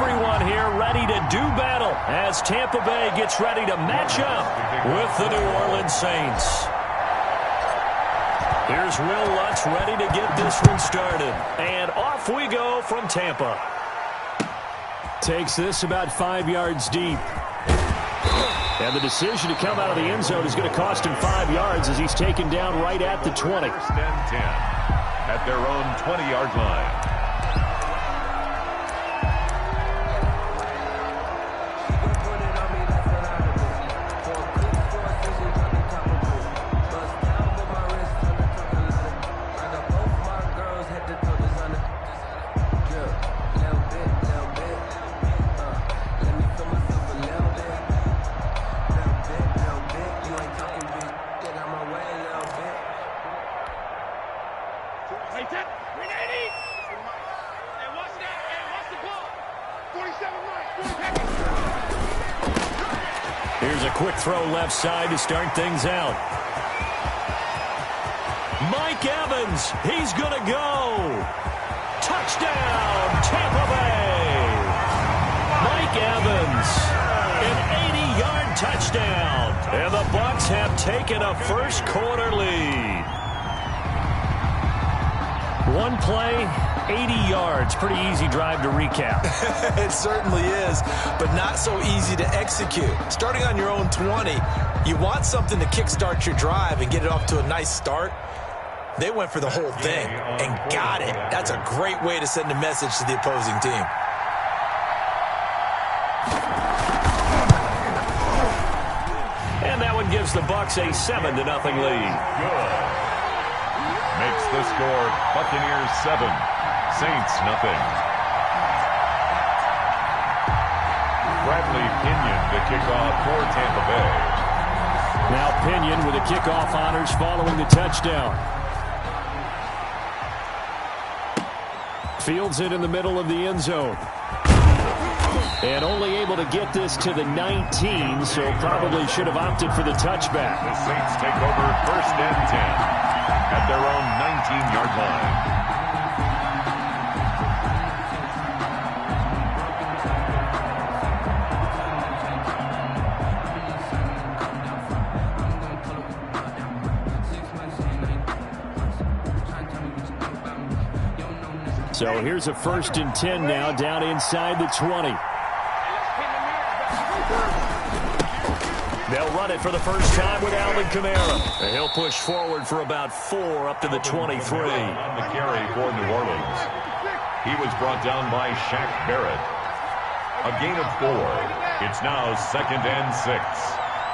everyone here ready to do battle as Tampa Bay gets ready to match up with the New Orleans Saints. Here's Will Lutz ready to get this one started. And off we go from Tampa. Takes this about 5 yards deep. And the decision to come out of the end zone is going to cost him 5 yards as he's taken down right at the 20. First and 10 at their own 20-yard line. Here's a quick throw left side to start things out. Mike Evans, he's going to go. Touchdown, Tampa Bay. Mike Evans, an 80-yard touchdown. And the Bucs have taken a first quarter lead. One play, 80 yards. Pretty easy drive to recap. It certainly is, but not so easy to execute. Starting on your own 20, you want something to kickstart your drive and get it off to a nice start. They went for the whole thing and got it. That's a great way to send a message to the opposing team. And that one gives the Bucs a 7-0 lead. Good. Makes the score Buccaneers 7, Saints nothing. Bradley Pinion to kick off for Tampa Bay. Now Pinion with the kickoff honors following the touchdown. Fields it in the middle of the end zone. And only able to get this to the 19, so probably should have opted for the touchback. The Saints take over first and 10 at their own 19-yard line. So here's a first and 10 now down inside the 20. They'll run it for the first time with Alvin Kamara. And he'll push forward for about 4 up to the 23. On the carry for New Orleans. He was brought down by Shaq Barrett. A gain of 4. It's now second and 6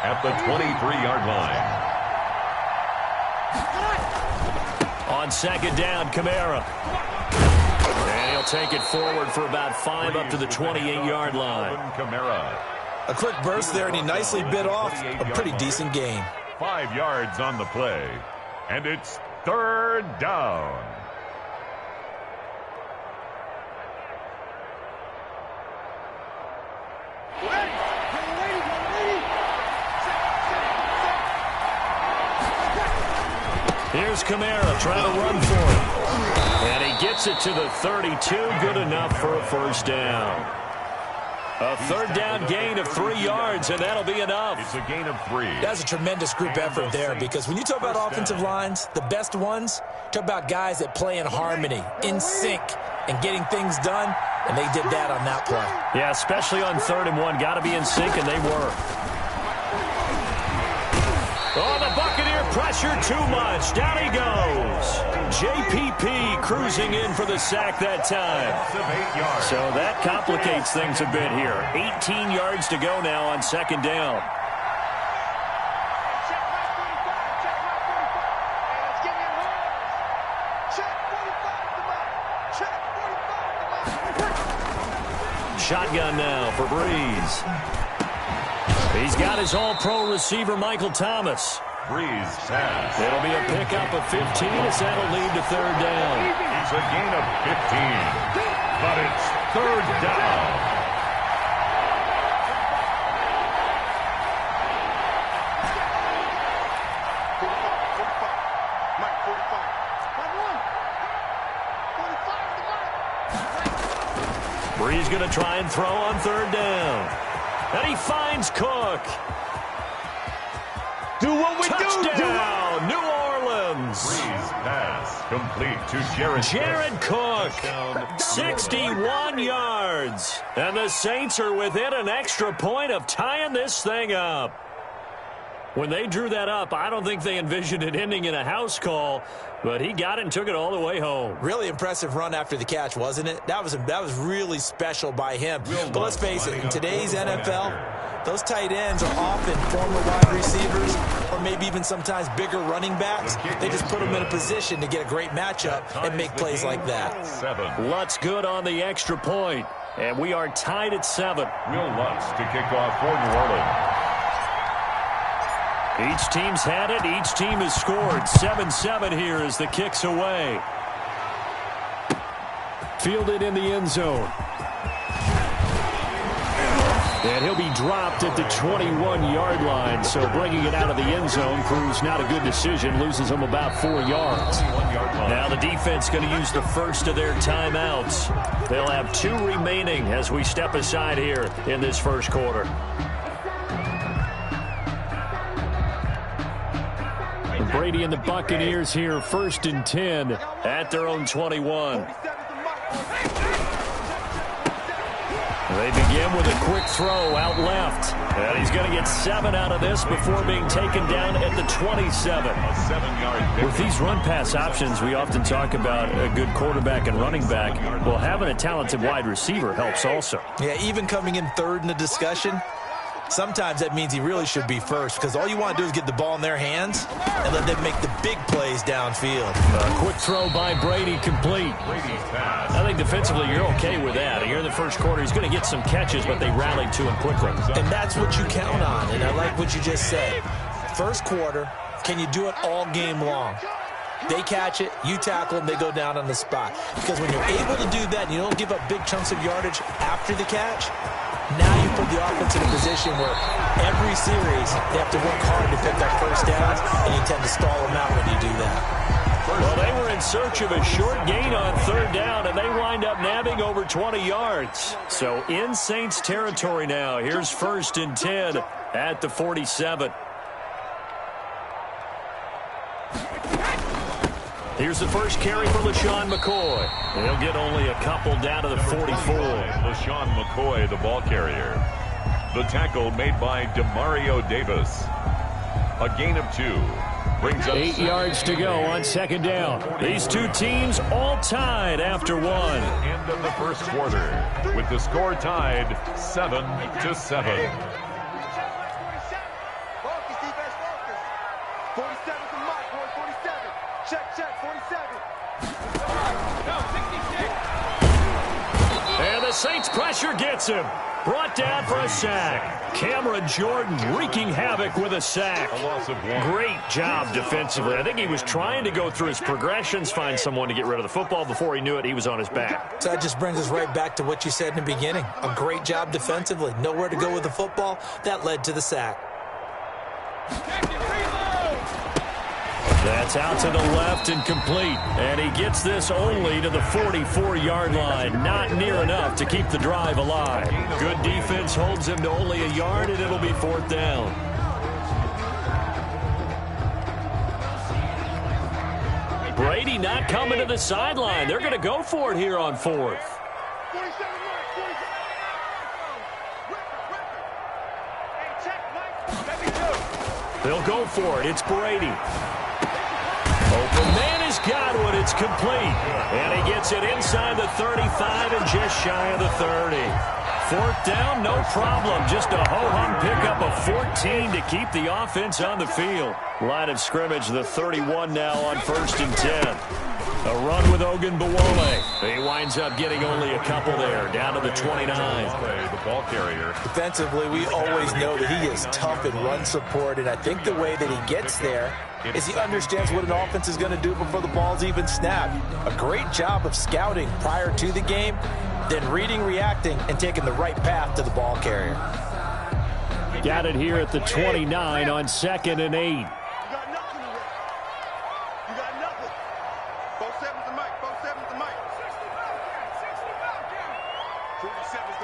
at the 23-yard line. On second down, Kamara. And he'll take it forward for about 5 up to the 28-yard line. Kamara. A quick burst there, and he nicely bit off a pretty decent gain. 5 yards on the play, and it's third down. Here's Kamara trying to run for it. And he gets it to the 32, good enough for a first down. A third down gain of 3 yards, and that'll be enough. It's a gain of 3. That's a tremendous group effort there, because when you talk about offensive lines, the best ones, talk about guys that play in harmony, in sync, and getting things done, and they did that on that play. Yeah, especially on 3rd and 1. Got to be in sync, and they were. Oh, the Buccaneer pressure too much. Down he goes. JPP cruising in for the sack that time. So that complicates things a bit here. 18 yards to go now on second down. Shotgun now for Breeze. He's got his all-pro receiver, Michael Thomas. Breeze pass. It'll be a pickup of 15 as that'll lead to third down. It's a gain of 15, but it's third down. Breeze going to try and throw on third down. And he finds Cook. Do what we Touchdown, New Orleans. Breeze pass complete to Jared Cook, 61 yards. And the Saints are within an extra point of tying this thing up. When they drew that up, I don't think they envisioned it ending in a house call, but he got it and took it all the way home. Really impressive run after the catch, wasn't it? That was really special by him. But let's face it, in today's NFL, those tight ends are often former wide receivers or maybe even sometimes bigger running backs. They just put them in a position to get a great matchup and make plays like that. 7. Lutz good on the extra point, and we are tied at 7. Will Lutz to kick off for New Orleans. Each team's had it. Each team has scored. 7-7 here as the kick's away. Fielded in the end zone. And he'll be dropped at the 21-yard line. So bringing it out of the end zone proves not a good decision. Loses him about 4 yards. Now the defense going to use the first of their timeouts. They'll have 2 remaining as we step aside here in this first quarter. Brady and the Buccaneers here, 1st and 10 at their own 21. They begin with a quick throw out left. And he's going to get 7 out of this before being taken down at the 27. With these run-pass options, we often talk about a good quarterback and running back. Well, having a talented wide receiver helps also. Yeah, even coming in third in the discussion, sometimes that means he really should be first because all you want to do is get the ball in their hands and let them make the big plays downfield. A quick throw by Brady, complete. I think defensively you're okay with that. Here in the first quarter, he's going to get some catches, but they rallied to him quickly. And that's what you count on, and I like what you just said. First quarter, can you do it all game long? They catch it, you tackle them, they go down on the spot. Because when you're able to do that and you don't give up big chunks of yardage after the catch, now you put the offense in a position where every series they have to work hard to pick up first downs, and you tend to stall them out when you do that. Well, they were in search of a short gain on third down, and they wind up nabbing over 20 yards. So in Saints territory now. Here's 1st and 10 at the 47. Here's the first carry for LaShawn McCoy. He'll get only a couple down to the 44. LaShawn McCoy, the ball carrier. The tackle made by Demario Davis. A gain of 2. Brings up 8 yards to go on 2nd down. These two teams all tied after 1. End of the first quarter with the score tied 7-7. And the Saints pressure gets him. Brought down for a sack. Cameron Jordan wreaking havoc with a sack. A loss of 1. Great job defensively. I think he was trying to go through his progressions, find someone to get rid of the football. Before he knew it, he was on his back. So that just brings us right back to what you said in the beginning. A great job defensively. Nowhere to go with the football. That led to the sack. That's out to the left and complete. And he gets this only to the 44-yard line. Not near enough to keep the drive alive. Good defense holds him to only a yard, and it'll be 4th down. Brady not coming to the sideline. They're going to go for it here on 4th. They'll go for it. It's Brady. Open man has got one. It's complete. And he gets it inside the 35 and just shy of the 30. 4th down, no problem. Just a ho-hum pickup of 14 to keep the offense on the field. Line of scrimmage, the 31 now on 1st and 10. A run with Ogunbowale. He winds up getting only a couple there, down to the 29. The ball carrier. Defensively, we always know that he is tough in run support, and I think the way that he gets there is he understands what an offense is going to do before the ball's even snapped. A great job of scouting prior to the game, then reading, reacting, and taking the right path to the ball carrier. Got it here at the 29 on 2nd and 8.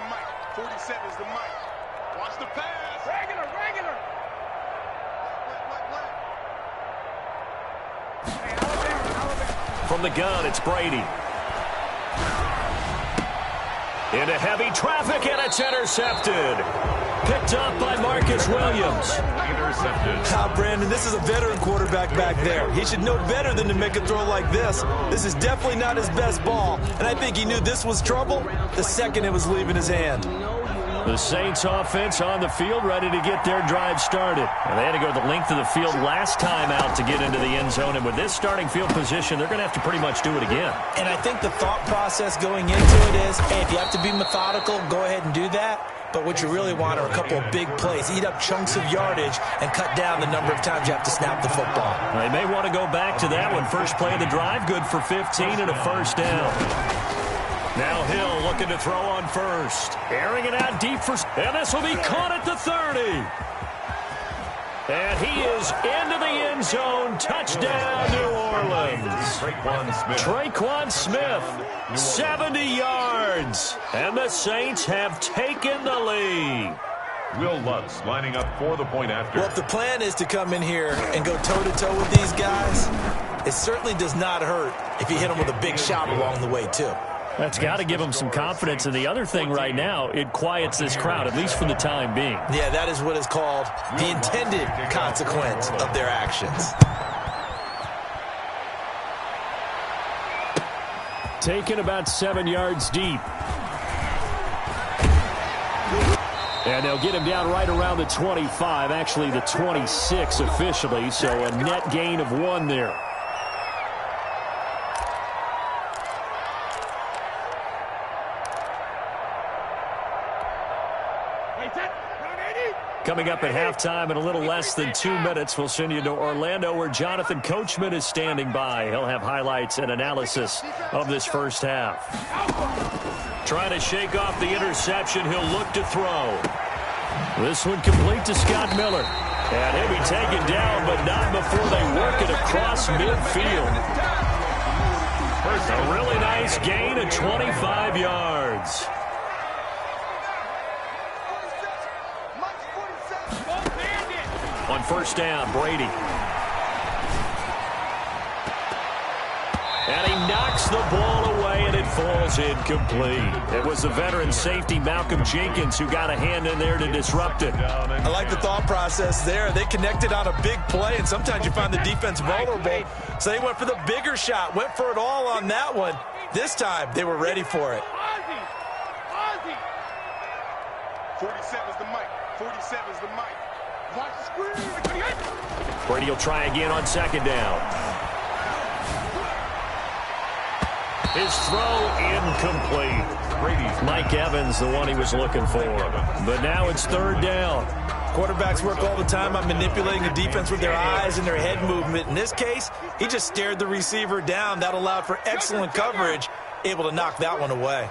mic. 47 is the mic. Watch the pass. Regular. From the gun, it's Brady. Into heavy traffic, and it's intercepted. Picked up by Marcus Williams. Intercepted. Brandon, this is a veteran quarterback back there. He should know better than to make a throw like this. This is definitely not his best ball, and I think he knew this was trouble the second it was leaving his hand. The Saints offense on the field, ready to get their drive started. And they had to go the length of the field last time out to get into the end zone. And with this starting field position, they're going to have to pretty much do it again. And I think the thought process going into it is, hey, if you have to be methodical, go ahead and do that. But what you really want are a couple of big plays. Eat up chunks of yardage and cut down the number of times you have to snap the football. They may want to go back to that one. First play of the drive, good for 15 and a first down. Now Hill looking to throw on first. Airing it out deep for... And this will be caught at the 30. And he is into the end zone. Touchdown, New Orleans. Traquan Smith, 70 yards. And the Saints have taken the lead. Will Lutz lining up for the point after. Well, if the plan is to come in here and go toe-to-toe with these guys, it certainly does not hurt if you hit them with a big shot along the way, too. That's got to give them some confidence. And the other thing right now, it quiets this crowd, at least for the time being. Yeah, that is what is called the intended consequence of their actions. Taken about 7 yards deep. And they'll get him down right around the 25, actually the 26 officially, so a net gain of 1 there. Coming up at halftime in a little less than 2 minutes, we'll send you to Orlando where Jonathan Coachman is standing by. He'll have highlights and analysis of this first half. Trying to shake off the interception. He'll look to throw. This one complete to Scott Miller. And he'll be taken down, but not before they work it across midfield. A really nice gain of 25 yards. On first down, Brady. And he knocks the ball away, and it falls incomplete. It was the veteran safety, Malcolm Jenkins, who got a hand in there to disrupt it. I like the thought process there. They connected on a big play, and sometimes you find the defense vulnerable. So they went for the bigger shot, went for it all on that one. This time, they were ready for it. 47 is the mic. 47 is the mic. Watch the screen. Brady will try again on second down. His throw incomplete. Mike Evans, the one he was looking for. But now it's third down. Quarterbacks work all the time on manipulating the defense with their eyes and their head movement. In this case, he just stared the receiver down. That allowed for excellent coverage, able to knock that one away.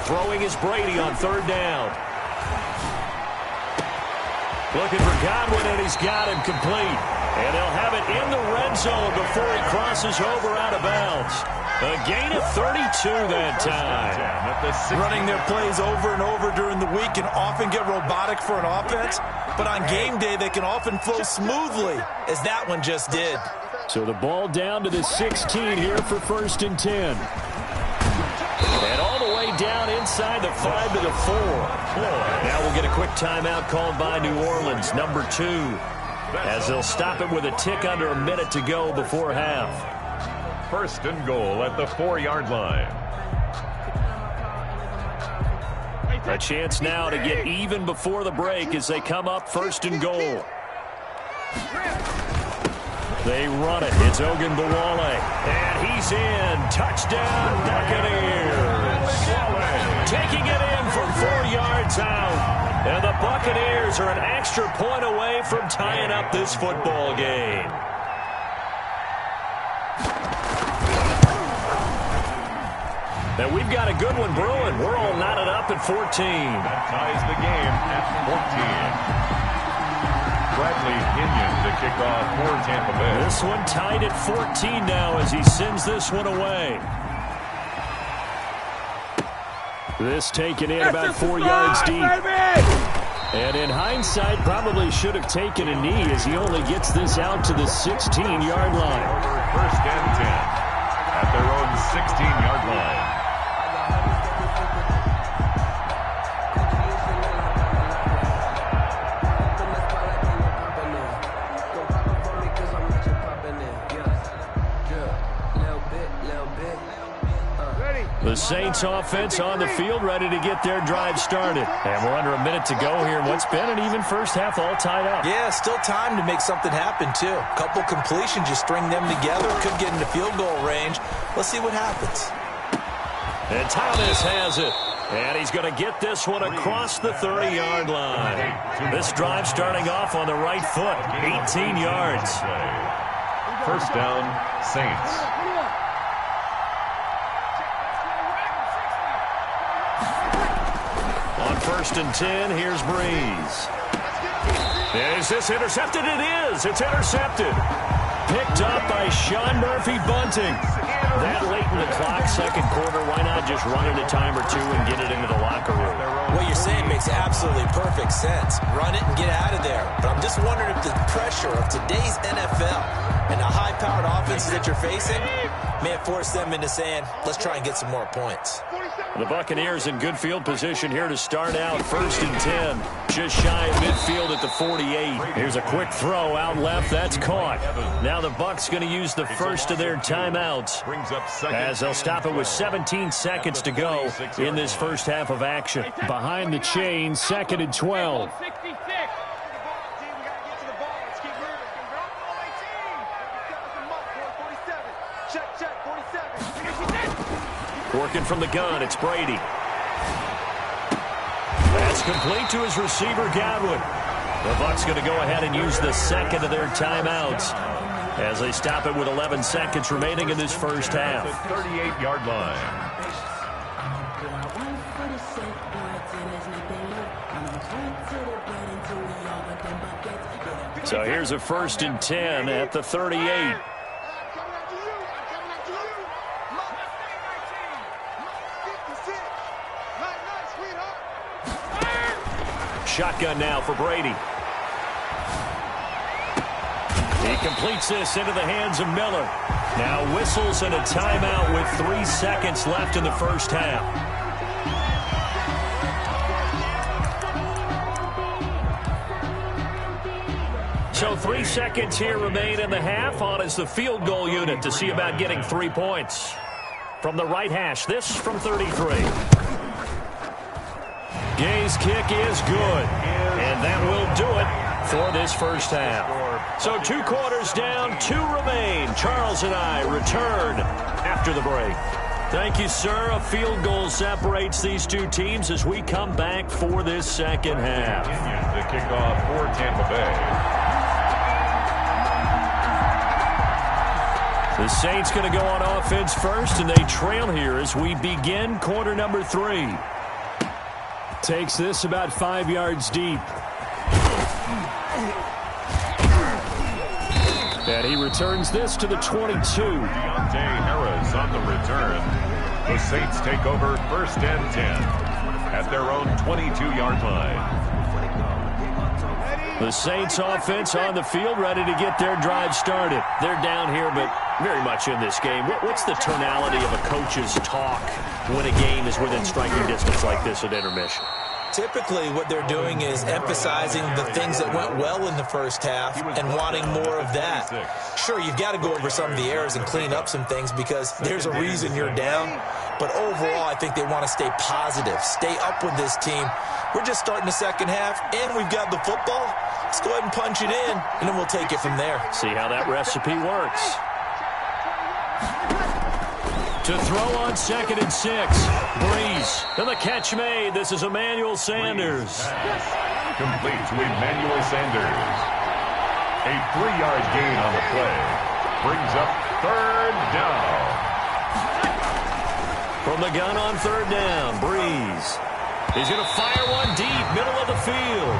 Throwing is Brady on third down. Looking for Godwin, and he's got him complete. And they'll have it in the red zone before he crosses over out of bounds. A gain of 32 that time. Running their plays over and over during the week can often get robotic for an offense, but on game day they can often flow smoothly, as that one just did. So the ball down to the 16 here for first and 10. And all the way down inside the 5 to the 4. Now we'll get a quick timeout called by New Orleans, number 2, as they'll stop it with a tick under a minute to go before half. First and goal at the 4-yard line. A chance now to get even before the break as they come up first and goal. They run it. It's Ogunbowale. And he's in. Touchdown, Buccaneers. Taking it in from 4 yards out. And the Buccaneers are an extra point away from tying up this football game. Now we've got a good one brewing. We're all knotted up at 14. That ties the game at 14. Bradley Pinion to kick off for Tampa Bay. This one tied at 14 now as he sends this one away. This taken in about 4 yards deep. And in hindsight, probably should have taken a knee as he only gets this out to the 16-yard line. First and 10 at their own 16-yard line. The Saints offense on the field, ready to get their drive started. And we're under a minute to go here in what's been an even first half, all tied up. Yeah, still time to make something happen, too. A couple completions, you string them together, could get into field goal range. Let's see what happens. And Thomas has it. And he's going to get this one across the 30-yard line. This drive starting off on the right foot, 18 yards. First down, Saints. On first and 10, here's Breeze. Is this intercepted? It is. It's intercepted. Picked up by Sean Murphy-Bunting. That late in the clock, second quarter, why not just run it a time or two and get it into the locker room? What you're saying makes absolutely perfect sense. Run it and get out of there. But I'm just wondering if the pressure of today's NFL and the high-powered offenses that you're facing may have forced them into saying, let's try and get some more points. The Buccaneers in good field position here to start out. First and 10, just shy of midfield at the 48. Here's a quick throw out left. That's caught. Now the Bucs going to use the first of their timeouts as they'll stop it with 17 seconds to go in this first half of action. Behind the chain, second and 12. Working from the gun, it's Brady. That's complete to his receiver, Godwin. The Bucs going to go ahead and use the second of their timeouts as they stop it with 11 seconds remaining in this first half. The 38-yard line. So here's a first and 10 at the 38. Shotgun now for Brady. He completes this into the hands of Miller. Now whistles and a timeout with 3 seconds left in the first half. So 3 seconds here remain in the half. On is the field goal unit to see about getting 3 points. From the right hash, this from 33. Gay's kick is good, and that will do it for this first half. So 2 quarters down, 2 remain. Charles and I return after the break. Thank you, sir. A field goal separates these two teams as we come back for this second half. The kickoff for Tampa Bay. The Saints going to go on offense first, and they trail here as we begin quarter number 3. Takes this about 5 yards deep. And he returns this to the 22. Deontay Harris on the return. The Saints take over first and 10 at their own 22-yard line. The Saints offense on the field, ready to get their drive started. They're down here, but very much in this game. What's the tonality of a coach's talk when a game is within striking distance like this at intermission? Typically, what they're doing is emphasizing the things that went well in the first half and wanting more of that. Sure, you've got to go over some of the errors and clean up some things because there's a reason you're down. But overall, I think they want to stay positive, stay up with this team. We're just starting the second half, and we've got the football. Let's go ahead and punch it in, and then we'll take it from there. See how that recipe works. To throw on second and 6. Breeze. And the catch made. This is Emmanuel Sanders. Complete to Emmanuel Sanders. A 3-yard gain on the play. Brings up third down. From the gun on 3rd down, Breeze. He's going to fire one deep, middle of the field.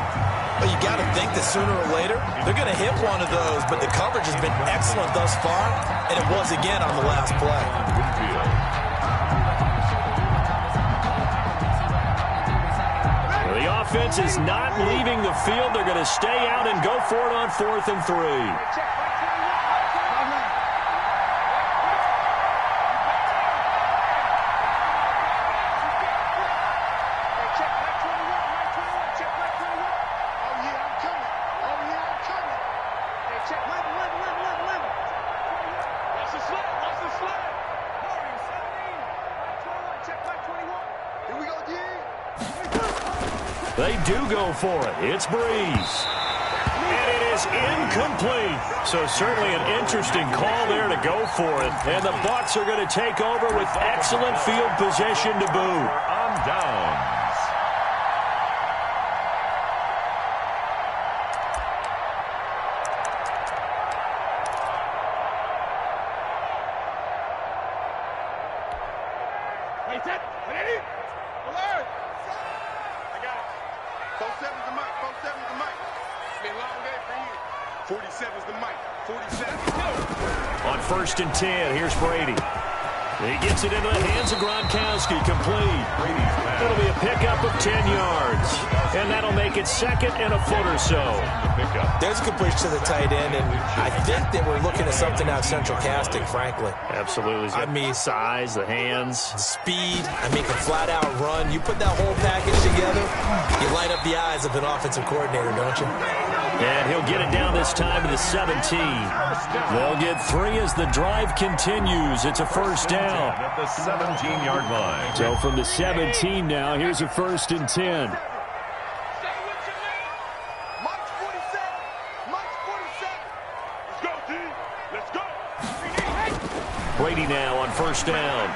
Well, you got to think that sooner or later, they're going to hit one of those, but the coverage has been excellent thus far, and it was again on the last play. The offense is not leaving the field. They're going to stay out and go for it on 4th and 3. They do go for it. It's Breeze. And it is incomplete. So certainly an interesting call there to go for it. And the Bucs are going to take over with excellent field position to boot. On downs. On 1st and 10, here's Brady. He gets it into the hands of Gronkowski, complete. It'll be a pickup of 10 yards. And that'll make it 2nd and a foot or so. There's a completion to the tight end, and I think that we're looking at something out of central casting, frankly. Absolutely. I mean, size, the hands. Speed, can flat out run. You put that whole package together, you light up the eyes of an offensive coordinator, don't you? And he'll get it down this time to the 17. They'll get 3 as the drive continues. It's a first down. At the 17-yard line. So from the 17 now, here's a 1st and 10. Brady now on 1st down.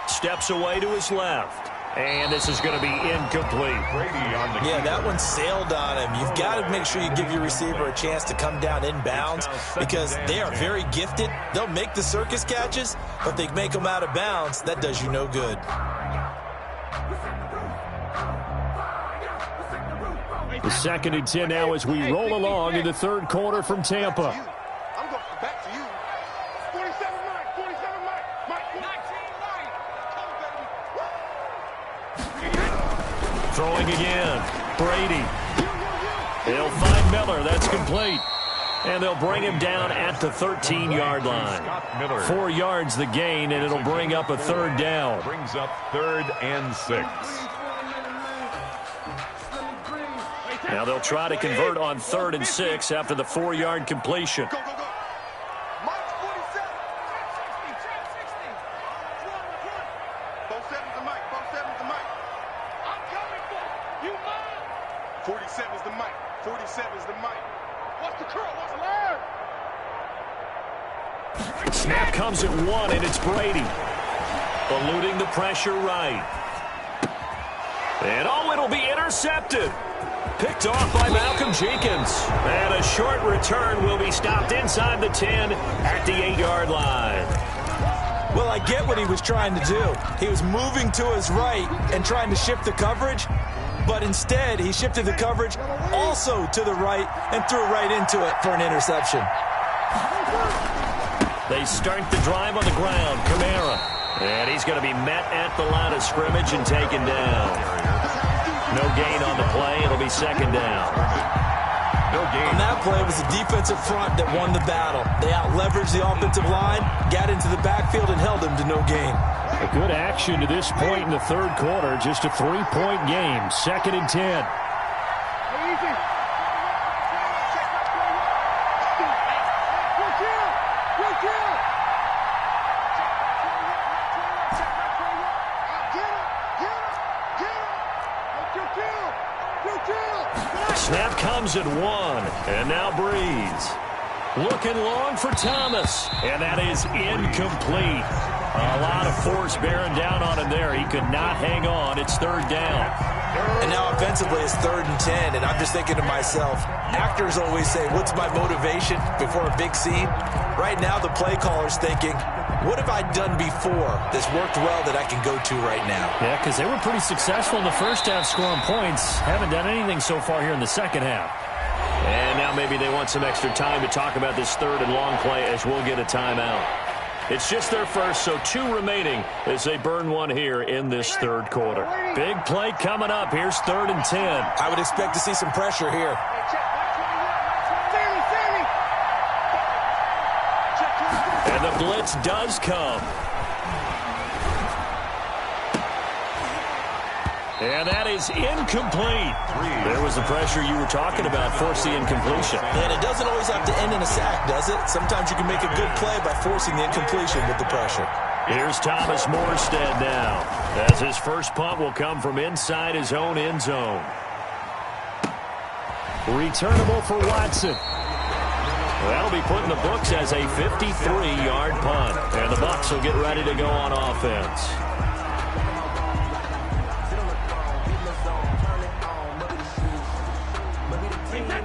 Steps away to his left. And this is going to be incomplete. Brady on the that one sailed on him. You've got to make sure you give your receiver a chance to come down inbounds because they are very gifted. They'll make the circus catches, but they make them out of bounds. That does you no good. The 2nd and 10 now as we roll along in the 3rd quarter from Tampa. I'm going back to you. 47 Mike, 47 Mike, 19 Mike. Throwing again. Brady. They'll find Miller. That's complete. And they'll bring him down at the 13-yard line. 4 yards the gain, and it'll bring up a 3rd down. Brings up 3rd and 6. Now they'll try to convert on 3rd and 6 after the 4-yard completion. Go, go, go. Mike 47. 47's the Mike. 47's the Mike. I'm coming for you, Mike. 47's the Mike. 47's the Mike. What's the curl? What's the line? Snap comes at 1, and it's Brady. Eluding the pressure right. And it'll be intercepted. Picked off by Malcolm Jenkins. And a short return will be stopped inside the 10 at the 8-yard line. Well, I get what he was trying to do. He was moving to his right and trying to shift the coverage, but instead he shifted the coverage also to the right and threw right into it for an interception. They start the drive on the ground. Kamara. And he's going to be met at the line of scrimmage and taken down. No gain on the play. It'll be 2nd down. No gain. On that play, it was the defensive front that won the battle. They out-leveraged the offensive line, got into the backfield, and held him to no gain. A good action to this point in the 3rd quarter. Just a 3-point game. 2nd and 10. Snap comes at 1, and now Breeze. Looking long for Thomas, and that is incomplete. A lot of force bearing down on him there. He could not hang on. It's 3rd down. And now offensively it's 3rd and 10, and I'm just thinking to myself, actors always say, what's my motivation before a big scene? Right now the play caller's thinking, what have I done before that's worked well that I can go to right now? Yeah, because they were pretty successful in the first half scoring points. Haven't done anything so far here in the second half. And now maybe they want some extra time to talk about this 3rd and long play as we'll get a timeout. It's just their first, so 2 remaining as they burn one here in this 3rd quarter. Big play coming up. Here's 3rd and 10. I would expect to see some pressure here. And the blitz does come. And that is incomplete. There was the pressure you were talking about, force the incompletion. And it doesn't always have to end in a sack, does it? Sometimes you can make a good play by forcing the incompletion with the pressure. Here's Thomas Morstead now, as his first punt will come from inside his own end zone. Returnable for Watson. That'll be put in the books as a 53-yard punt. And the Bucs will get ready to go on offense.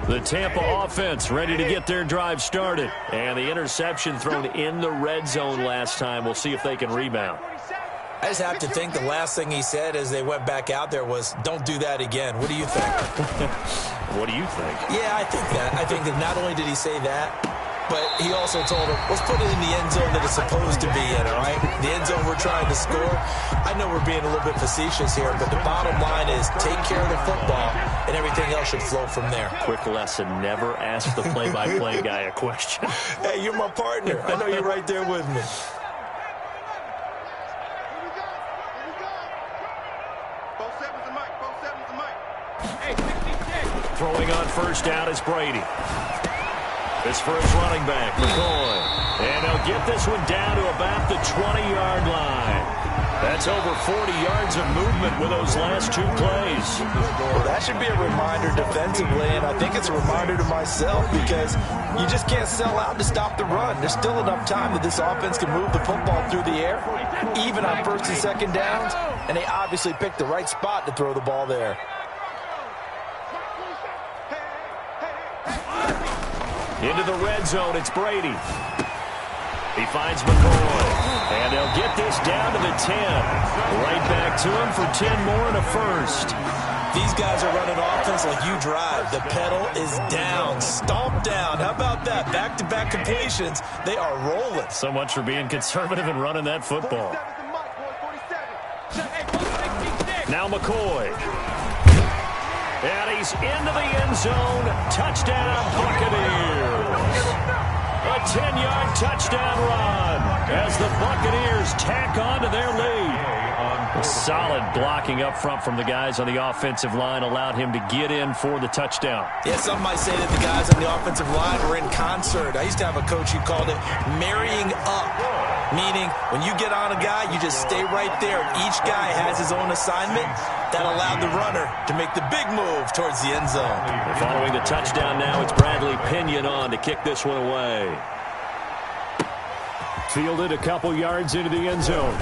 The Tampa offense ready to get their drive started. And the interception thrown in the red zone last time. We'll see if they can rebound. I just have to think the last thing he said as they went back out there was, don't do that again. What do you think? What do you think? Yeah, I think that. I think that not only did he say that, but he also told him, let's put it in the end zone that it's supposed to be in, all right? The end zone we're trying to score. I know we're being a little bit facetious here, but the bottom line is take care of the football, and everything else should flow from there. Quick lesson, never ask the play-by-play guy a question. Hey, you're my partner. I know you're right there with me. Throwing on first down is Brady. This for his running back, McCoy. And he'll get this one down to about the 20-yard line. That's over 40 yards of movement with those last 2 plays. Well, that should be a reminder defensively, and I think it's a reminder to myself because you just can't sell out to stop the run. There's still enough time that this offense can move the football through the air, even on 1st and 2nd downs, and they obviously picked the right spot to throw the ball there. Into the red zone, it's Brady. He finds McCoy. And they'll get this down to the 10. Right back to him for 10 more and a first. These guys are running offense like you drive. The pedal is down, stomp down. How about that? Back-to-back completions. They are rolling. So much for being conservative and running that football. Now McCoy. And he's into the end zone. Touchdown, Buccaneers. A 10-yard touchdown run as the Buccaneers tack on to their lead. Solid blocking up front from the guys on the offensive line allowed him to get in for the touchdown. Yeah, some might say that the guys on the offensive line were in concert. I used to have a coach who called it marrying up, meaning when you get on a guy, you just stay right there. Each guy has his own assignment. That allowed the runner to make the big move towards the end zone. Following the touchdown now, it's Bradley Pinion on to kick this one away. Fielded a couple yards into the end zone.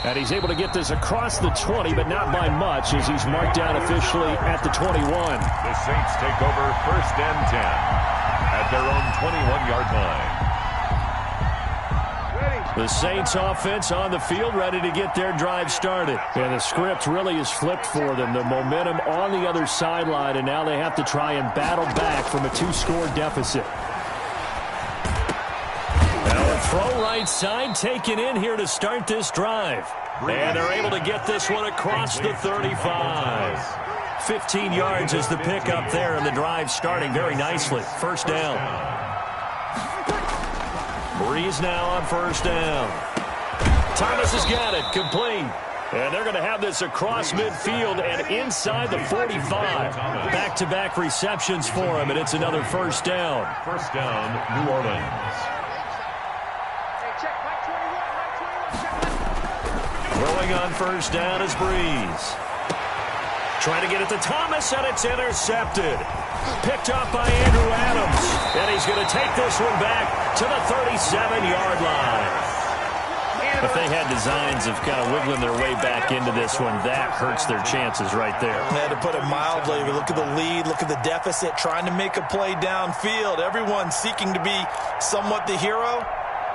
And he's able to get this across the 20, but not by much as he's marked down officially at the 21. The Saints take over 1st and 10 at their own 21-yard line. The Saints offense on the field ready to get their drive started. And the script really is flipped for them. The momentum on the other sideline, and now they have to try and battle back from a 2-score deficit. Now a throw right side taken in here to start this drive. And they're able to get this one across the 35. 15 yards is the pickup there, and the drive starting very nicely. First down. Breeze now on first down. Thomas has got it, complete. And they're going to have this across midfield and inside the 45. Back-to-back receptions for him, and it's another first down. First down, New Orleans. Throwing on first down is Breeze. Trying to get it to Thomas, and it's intercepted. Picked up by Andrew Adams. And he's going to take this one back to the 37-yard line. If they had designs of kind of wiggling their way back into this one, that hurts their chances right there. To put it mildly, look at the lead, look at the deficit, trying to make a play downfield. Everyone seeking to be somewhat the hero.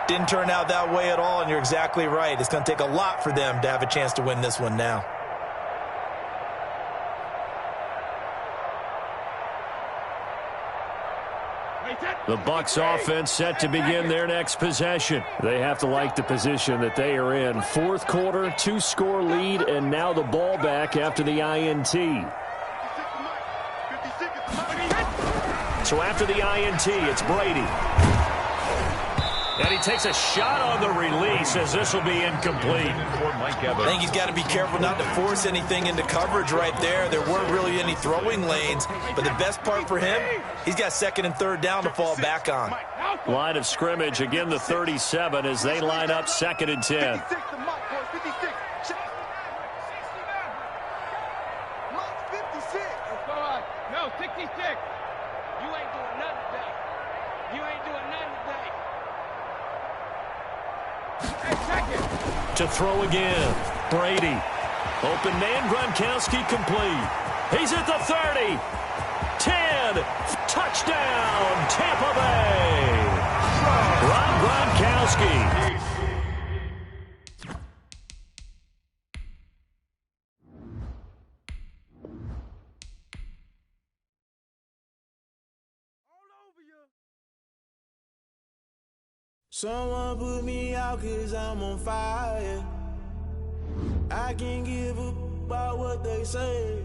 Didn't turn out that way at all, and you're exactly right. It's going to take a lot for them to have a chance to win this one now. The Bucs offense set to begin their next possession. They have to like the position that they are in. Fourth quarter, 2-score lead, and now the ball back after the INT. So after the INT, it's Brady. And he takes a shot on the release as this will be incomplete. I think he's got to be careful not to force anything into coverage right there. There weren't really any throwing lanes, but the best part for him, he's got second and third down to fall back on. Line of scrimmage, again the 37 as they line up second and 10. No, 66. You ain't doing nothing today. You ain't doing nothing today. To throw again, Brady. Open man, Gronkowski complete. He's at the 30. 10. Touchdown, Tampa Bay. Rob Gronkowski. Someone put me out 'cause I'm on fire. I can't give up about what they say.